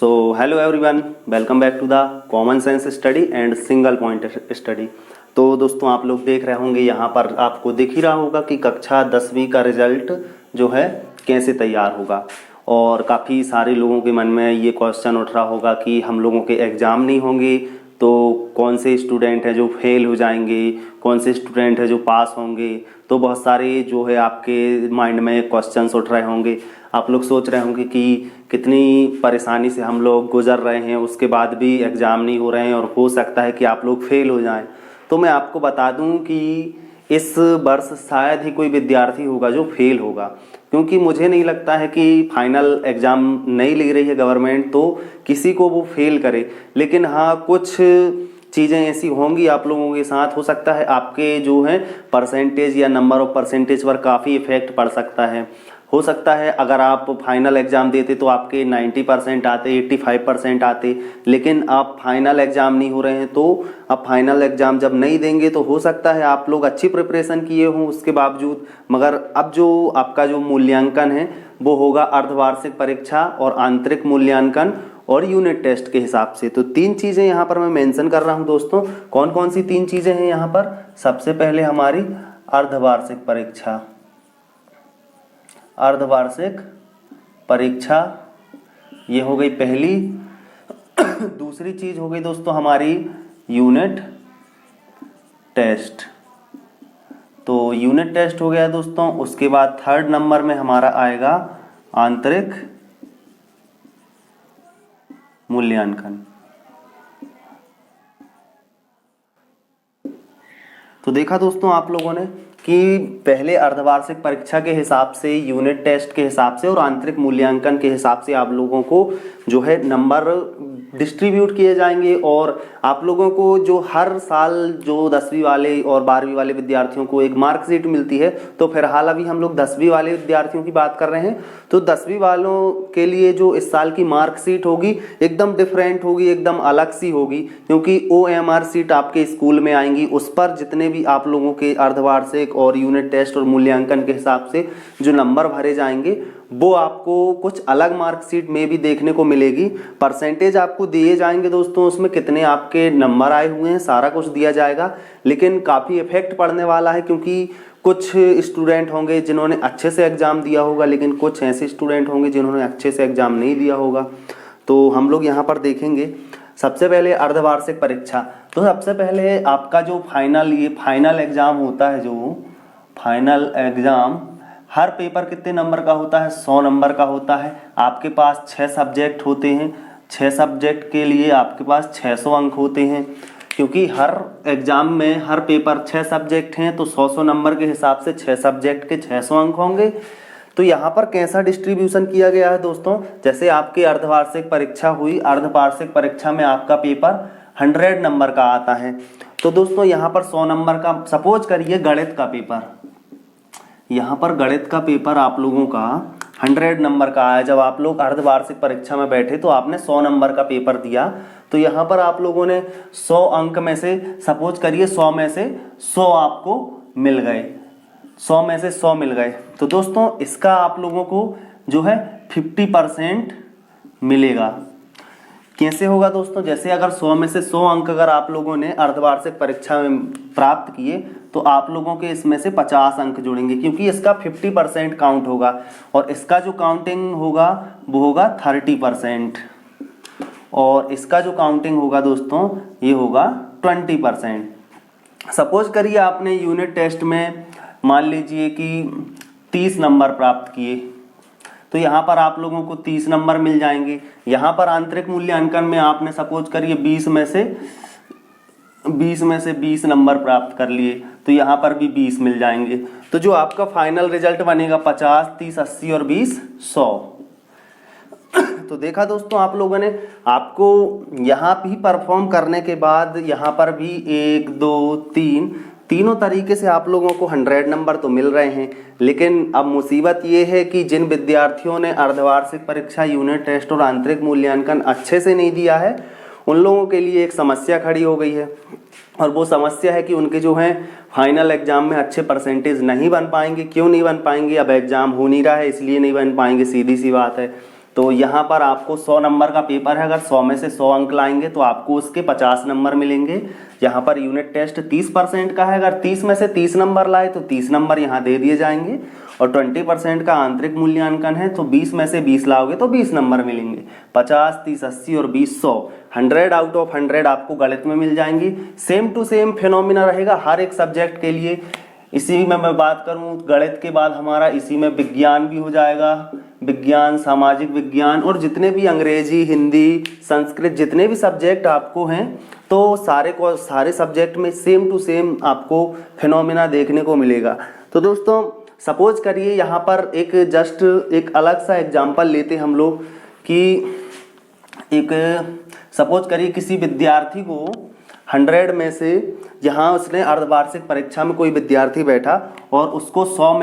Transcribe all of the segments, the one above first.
Hello everyone, welcome back to the common sense study and single point study. तो दोस्तों, आप लोग देख रहे होंगे, यहाँ पर आपको दिख ही रहा होगा कि कक्षा 10वीं का रिजल्ट जो है कैसे तैयार होगा। और काफ़ी सारे लोगों के मन में ये क्वेश्चन उठ रहा होगा कि हम लोगों के एग्ज़ाम नहीं होंगे तो कौन से स्टूडेंट हैं जो फेल हो जाएंगे, कौन से स्टूडेंट हैं जो पास होंगे। तो बहुत सारे जो है आपके माइंड में क्वेश्चंस उठ रहे होंगे। आप लोग सोच रहे होंगे कि कितनी परेशानी से हम लोग गुजर रहे हैं, उसके बाद भी एग्ज़ाम नहीं हो रहे हैं और हो सकता है कि आप लोग फेल हो जाएं। तो मैं आपको बता दूं कि इस वर्ष शायद ही कोई विद्यार्थी होगा जो फेल होगा, क्योंकि मुझे नहीं लगता है कि फाइनल एग्ज़ाम नहीं ले रही है गवर्नमेंट तो किसी को वो फेल करे। लेकिन हाँ, कुछ चीज़ें ऐसी होंगी आप लोगों के साथ, हो सकता है आपके जो है परसेंटेज या नंबर ऑफ परसेंटेज पर काफ़ी इफ़ेक्ट पड़ सकता है। हो सकता है अगर आप फाइनल एग्ज़ाम देते तो आपके 90% आते, 85% आते, लेकिन आप फाइनल एग्ज़ाम नहीं हो रहे हैं तो अब फाइनल एग्ज़ाम जब नहीं देंगे तो हो सकता है आप लोग अच्छी प्रिपरेशन किए हों उसके बावजूद, मगर अब जो आपका जो मूल्यांकन है वो होगा अर्धवार्षिक परीक्षा और आंतरिक मूल्यांकन और यूनिट टेस्ट के हिसाब से। तो तीन चीज़ें यहाँ पर मैं मेंशन कर रहा हूँ दोस्तों। कौन कौन सी तीन चीज़ें हैं यहाँ पर? सबसे पहले हमारी अर्धवार्षिक परीक्षा, अर्धवार्षिक परीक्षा ये हो गई पहली। दूसरी चीज हो गई दोस्तों हमारी यूनिट टेस्ट। तो यूनिट टेस्ट हो गया दोस्तों। उसके बाद थर्ड नंबर में हमारा आएगा आंतरिक मूल्यांकन। तो देखा दोस्तों आप लोगों ने कि पहले अर्धवार्षिक परीक्षा के हिसाब से, यूनिट टेस्ट के हिसाब से और आंतरिक मूल्यांकन के हिसाब से आप लोगों को जो है नंबर डिस्ट्रीब्यूट किए जाएंगे। और आप लोगों को जो हर साल जो 10वीं वाले और 12वीं वाले विद्यार्थियों को एक मार्कशीट मिलती है, तो फिलहाल अभी हम लोग 10वीं वाले विद्यार्थियों की बात कर रहे हैं। तो 10वीं वालों के लिए जो इस साल की मार्कशीट होगी एकदम डिफरेंट होगी, एकदम अलग सी होगी, क्योंकि OMR सीट आपके स्कूल में आएंगी। उस पर जितने भी आप लोगों के अर्धवार्षिक और यूनिट टेस्ट और मूल्यांकन के हिसाब से जो नंबर भरे जाएंगे वो आपको कुछ अलग मार्कशीट में भी देखने को मिलेगी। परसेंटेज आपको दिए जाएंगे दोस्तों, उसमें कितने आपके नंबर आए हुए हैं सारा कुछ दिया जाएगा। लेकिन काफ़ी इफेक्ट पड़ने वाला है, क्योंकि कुछ स्टूडेंट होंगे जिन्होंने अच्छे से एग्ज़ाम दिया होगा, लेकिन कुछ ऐसे स्टूडेंट होंगे जिन्होंने अच्छे से एग्ज़ाम नहीं दिया होगा। तो हम लोग यहाँ पर देखेंगे सबसे पहले अर्धवार्षिक परीक्षा। तो सबसे पहले आपका जो फाइनल एग्ज़ाम होता है, जो फाइनल एग्ज़ाम हर पेपर कितने नंबर का होता है? 100 नंबर का होता है। आपके पास 6 सब्जेक्ट होते हैं। 6 सब्जेक्ट के लिए आपके पास 600 अंक होते हैं, क्योंकि हर एग्ज़ाम में हर पेपर 6 सब्जेक्ट हैं तो 100 नंबर के हिसाब से 6 सब्जेक्ट के 600 अंक होंगे। तो यहाँ पर कैसा डिस्ट्रीब्यूशन किया गया है दोस्तों? जैसे आपकी अर्धवार्षिक परीक्षा हुई, अर्धवार्षिक परीक्षा में आपका पेपर 100 नंबर का आता है। तो दोस्तों यहाँ पर 100 नंबर का, सपोज करिए गणित का पेपर, यहाँ पर गणित का पेपर आप लोगों का 100 नंबर का आया। जब आप लोग अर्धवार्षिक परीक्षा में बैठे तो आपने 100 नंबर का पेपर दिया, तो यहाँ पर आप लोगों ने 100 अंक में से, सपोज करिए 100 में से 100 आपको मिल गए, 100 में से 100 मिल गए। तो दोस्तों इसका आप लोगों को जो है 50% मिलेगा। कैसे होगा दोस्तों? जैसे अगर 100 में से 100 अंक अगर आप लोगों ने अर्धवार्षिक परीक्षा में प्राप्त किए तो आप लोगों के इसमें से 50 अंक जुड़ेंगे, क्योंकि इसका 50% काउंट होगा और इसका जो काउंटिंग होगा वो होगा 30%, और इसका जो काउंटिंग होगा दोस्तों ये होगा 20%। सपोज करिए आपने यूनिट टेस्ट में मान लीजिए कि 30 नंबर प्राप्त किए, तो यहाँ पर आप लोगों को 30 नंबर मिल जाएंगे। यहाँ पर आंतरिक मूल्यांकन में आपने सपोज करिए 20 में से 20 नंबर प्राप्त कर लिए, तो यहाँ पर भी 20 मिल जाएंगे। तो जो आपका फाइनल रिजल्ट बनेगा 50, 30, 80 और 20, 100। तो देखा दोस्तों आप लोगों ने, आपको यहाँ भी परफॉर्म करने के बाद यहाँ पर भी 1, 2, 3 तीनों तरीके से आप लोगों को 100 नंबर तो मिल रहे हैं। लेकिन अब मुसीबत ये है कि जिन विद्यार्थियों ने अर्धवार्षिक परीक्षा, यूनिट टेस्ट और आंतरिक मूल्यांकन अच्छे से नहीं दिया है, उन लोगों के लिए एक समस्या खड़ी हो गई है। और वो समस्या है कि उनके जो हैं फाइनल एग्जाम में अच्छे परसेंटेज नहीं बन पाएंगे। क्यों नहीं बन पाएंगे? अब एग्जाम हो नहीं रहा है इसलिए नहीं बन पाएंगे, सीधी सी बात है। तो यहाँ पर आपको 100 नंबर का पेपर है, अगर 100 में से 100 अंक लाएंगे तो आपको उसके 50 नंबर मिलेंगे। यहाँ पर यूनिट टेस्ट 30% का है, अगर 30 में से 30 नंबर लाए तो 30 नंबर यहाँ दे दिए जाएंगे। और 20% का आंतरिक मूल्यांकन है, तो 20 में से 20 लाओगे तो 20 नंबर मिलेंगे। 50, 30, 80 और 20, 100, 100 आउट ऑफ 100 आपको गणित में मिल जाएंगी। सेम टू सेम फिनोमिना रहेगा हर एक सब्जेक्ट के लिए। इसी में मैं बात करूं गणित के बाद हमारा इसी में विज्ञान भी हो जाएगा, विज्ञान, सामाजिक विज्ञान और जितने भी अंग्रेजी, हिंदी, संस्कृत जितने भी सब्जेक्ट आपको हैं, तो सारे सब्जेक्ट में सेम टू सेम आपको फिनोमिना देखने को मिलेगा। तो दोस्तों सपोज करिए यहाँ पर एक अलग सा एग्जाम्पल लेते हम लोग कि सपोज करिए किसी विद्यार्थी को 100 में से, यहाँ उसने अर्धवार्षिक परीक्षा में कोई विद्यार्थी बैठा और उसको 100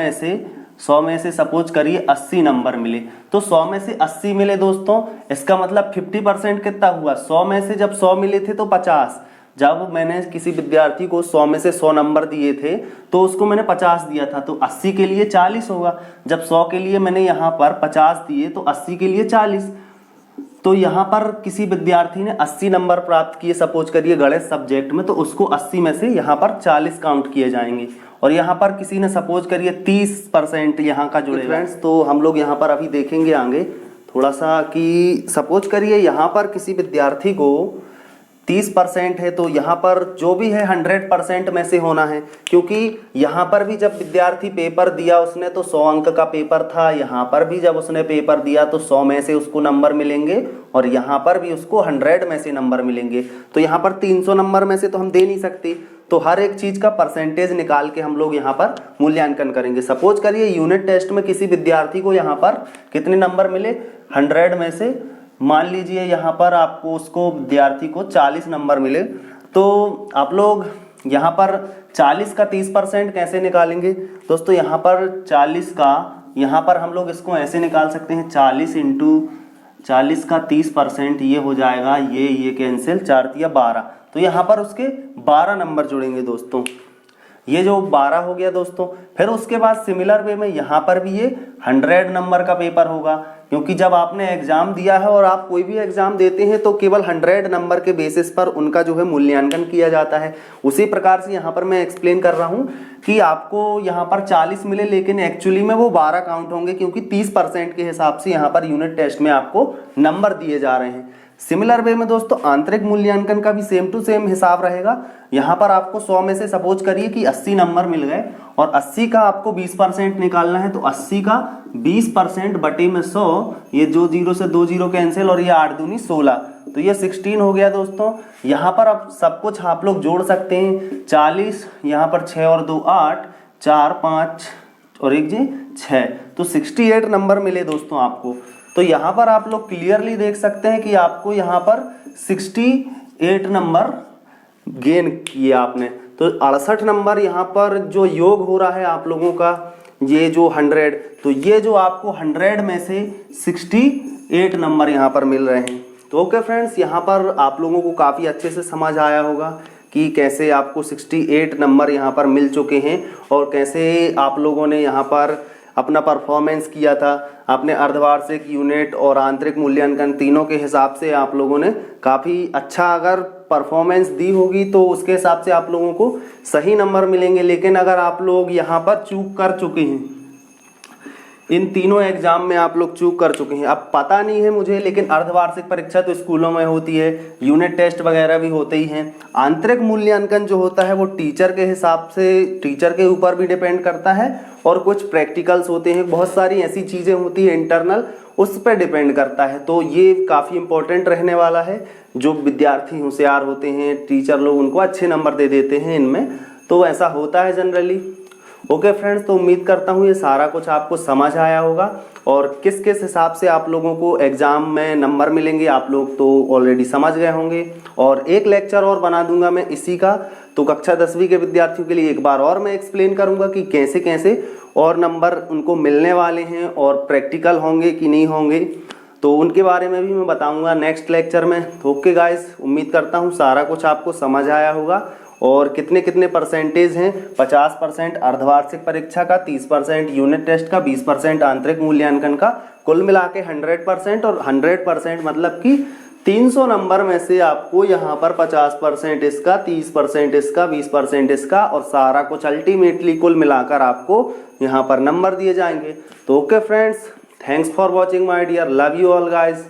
में से सपोज करिए 80 नंबर मिले। तो 100 में से 80 मिले दोस्तों, इसका मतलब 50% कितना हुआ? 100 में से जब 100 मिले थे तो 50, जब मैंने किसी विद्यार्थी को 100 में से 100 नंबर दिए थे तो उसको मैंने 50 दिया था, तो 80 के लिए 40 होगा। जब 100 के लिए मैंने यहाँ पर 50 दिए तो 80 के लिए 40। तो यहाँ पर किसी विद्यार्थी ने 80 नंबर प्राप्त किए सपोज करिए गणित सब्जेक्ट में, तो उसको 80 में से यहाँ पर 40 काउंट किए जाएंगे। और यहाँ पर किसी ने सपोज करिए 30% यहाँ का जुड़े फ्रेंड्स, तो हम लोग यहाँ पर अभी देखेंगे आगे थोड़ा सा कि सपोज करिए यहाँ पर किसी विद्यार्थी को 30% है, तो यहाँ पर जो भी है 100% में से होना है, क्योंकि यहाँ पर भी जब विद्यार्थी पेपर दिया उसने तो 100 अंक का पेपर था, यहाँ पर भी जब उसने पेपर दिया तो 100 में से उसको नंबर मिलेंगे और यहाँ पर भी उसको 100 में से नंबर मिलेंगे। तो यहाँ पर 300 नंबर में से तो हम दे नहीं सकते, तो हर एक चीज़ का परसेंटेज निकाल के हम लोग यहाँ पर मूल्यांकन करेंगे। सपोज करिए यूनिट टेस्ट में किसी विद्यार्थी को यहाँ पर कितने नंबर मिले? 100 में से मान लीजिए यहाँ पर आपको उसको विद्यार्थी को 40 नंबर मिले, तो आप लोग यहाँ पर 40 का 30% कैसे निकालेंगे दोस्तों? यहाँ पर 40 का, यहाँ पर हम लोग इसको ऐसे निकाल सकते हैं 40 इंटू 40 का 30%, ये हो जाएगा ये कैंसिल, 4 या 12, तो यहाँ पर उसके 12 नंबर जुड़ेंगे दोस्तों। ये जो 12 हो गया दोस्तों। फिर उसके बाद सिमिलर वे में यहाँ पर भी ये 100 नंबर का पेपर होगा, क्योंकि जब आपने एग्जाम दिया है और आप कोई भी एग्जाम देते हैं तो केवल 100 नंबर के बेसिस पर उनका जो है मूल्यांकन किया जाता है। उसी प्रकार से यहाँ पर मैं एक्सप्लेन कर रहा हूँ कि आपको यहाँ पर 40 मिले, लेकिन एक्चुअली में वो 12 काउंट होंगे, क्योंकि 30% के हिसाब से यहाँ पर यूनिट टेस्ट में आपको नंबर दिए जा रहे हैं। सिमिलर वे में दोस्तों आंतरिक मूल्यांकन का भी सेम टू सेम हिसाब रहेगा। यहाँ पर आपको 100 में से सपोज करिए कि 80 नंबर मिल गए और 80 का आपको 20% निकालना है, तो 80 का 20% बटे में 100, ये जो 0 से 2 0 कैंसिल और ये 8 दूनी 16, तो ये 16 हो गया दोस्तों। यहाँ पर अब सब कुछ आप लोग जोड़ सकते हैं, 40, यहाँ पर 6 और 2 8, 4 5 और 1 जी 6, तो 68 नंबर मिले दोस्तों आपको। तो यहाँ पर आप लोग क्लियरली देख सकते हैं कि आपको यहाँ पर 68 नंबर गेन किए आपने। तो 68 नंबर यहाँ पर जो योग हो रहा है आप लोगों का, ये जो 100, तो ये जो आपको 100 में से 68 नंबर यहाँ पर मिल रहे हैं। तो ओके फ्रेंड्स, यहाँ पर आप लोगों को काफ़ी अच्छे से समझ आया होगा कि कैसे आपको 68 नंबर यहाँ पर मिल चुके हैं और कैसे आप लोगों ने यहाँ पर अपना परफॉर्मेंस किया था। आपने अर्धवार्षिक, यूनिट और आंतरिक मूल्यांकन तीनों के हिसाब से आप लोगों ने काफ़ी अच्छा अगर परफॉर्मेंस दी होगी तो उसके हिसाब से आप लोगों को सही नंबर मिलेंगे। लेकिन अगर आप लोग यहाँ पर चूक कर चुके हैं, इन तीनों एग्जाम में आप लोग चूक कर चुके हैं, अब पता नहीं है मुझे, लेकिन अर्धवार्षिक परीक्षा तो स्कूलों में होती है, यूनिट टेस्ट वगैरह भी होते ही हैं। आंतरिक मूल्यांकन जो होता है वो टीचर के हिसाब से, टीचर के ऊपर भी डिपेंड करता है और कुछ प्रैक्टिकल्स होते हैं, बहुत सारी ऐसी चीज़ें होती हैं इंटरनल, उस पर डिपेंड करता है। तो ये काफ़ी इंपॉर्टेंट रहने वाला है। जो विद्यार्थी होशियार होते हैं, टीचर लोग उनको अच्छे नंबर दे देते हैं इनमें, तो ऐसा होता है जनरली। ओके फ्रेंड्स, तो उम्मीद करता हूँ ये सारा कुछ आपको समझ आया होगा और किस किस हिसाब से आप लोगों को एग्ज़ाम में नंबर मिलेंगे आप लोग तो ऑलरेडी समझ गए होंगे। और एक लेक्चर और बना दूंगा मैं इसी का, तो कक्षा 10वीं के विद्यार्थियों के लिए एक बार और मैं एक्सप्लेन करूंगा कि कैसे कैसे और नंबर उनको मिलने वाले हैं और प्रैक्टिकल होंगे कि नहीं होंगे, तो उनके बारे में भी मैं बताऊँगा नेक्स्ट लेक्चर में। तो ओके गाइस, उम्मीद करता हूँ सारा कुछ आपको समझ आया होगा और कितने कितने परसेंटेज हैं, 50% अर्धवार्षिक परीक्षा का, 30% यूनिट टेस्ट का, 20% आंतरिक मूल्यांकन का, कुल मिला के 100%। और 100% मतलब कि 300 नंबर में से आपको यहाँ पर 50% इसका, 30% इसका, 20% इसका और सारा कुछ अल्टीमेटली कुल मिलाकर आपको यहाँ पर नंबर दिए जाएंगे। तो okay friends, thanks for watching my dear, love you all guys.